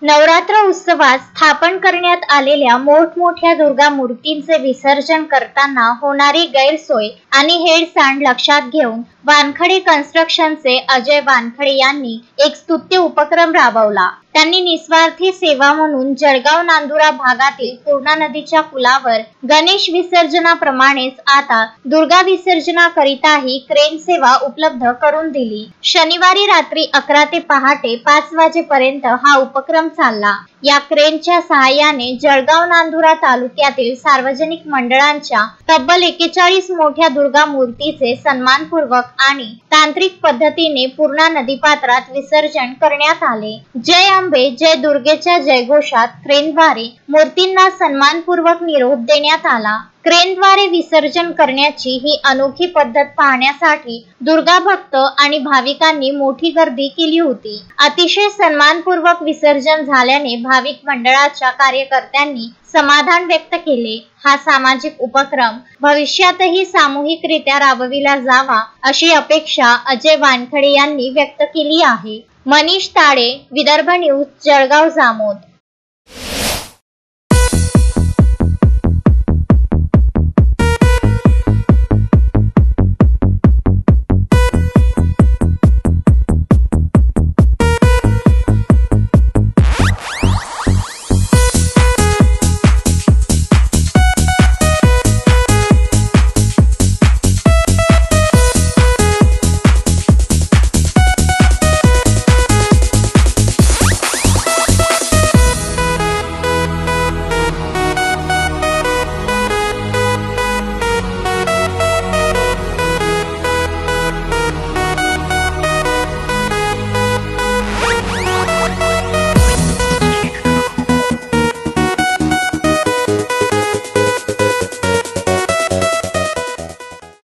नवरात्र उत्सवात स्थापन करण्यात आलेल्या मोठमोठ्या दुर्गा मूर्तींचे विसर्जन करताना होणारी गैरसोय आणि हेळसांड लक्षात घेऊन वानखडे कन्स्ट्रक्शनचे अजय वानखडे यांनी एक स्तुत्य उपक्रम राबवला। त्यांनी निस्वार्थी सेवा म्हणून जळगाव नांदुरा भागातील पूर्णा नदीच्या पुलावर गणेश विसर्जनाप्रमाणेच आता दुर्गा विसर्जनाकरिताही क्रेन सेवा उपलब्ध करून दिली। शनिवारी रात्री 11 ते पहाटे 5 वाजेपर्यंत हा उपक्रम चालला। या क्रेनच्या सहाय्याने जळगाव नांदुरा तालुक्यातील सार्वजनिक मंडळांच्या तब्बल 41 मोठ्या दुर्गा मूर्तीचे सन्मानपूर्वक आणि तांत्रिक पद्धतीने पूर्णा नदीपात्रात विसर्जन करण्यात आले। जय अंबे जय दुर्गेच्या जयघोषात क्रेनद्वारे मूर्तींना सन्मानपूर्वक निरोप देण्यात आला। क्रेनद्वारे विसर्जन करण्याची ही अनोखी पद्धत पाहण्यासाठी दुर्गा भक्त आणि भाविकांनी मोठी गर्दी केली होती। अतिशय सन्मानपूर्वक विसर्जन झाल्याने भाविक मंडळाच्या कार्यकर्त्यांनी समाधान व्यक्त केले। हा सामाजिक उपक्रम भविष्यातही सामूहिकरित्या राबविला जावा अशी अपेक्षा अजय वानखडे यांनी व्यक्त केली आहे। मनीष ताडे, विदर्भ न्यूज, जळगाव जामोद।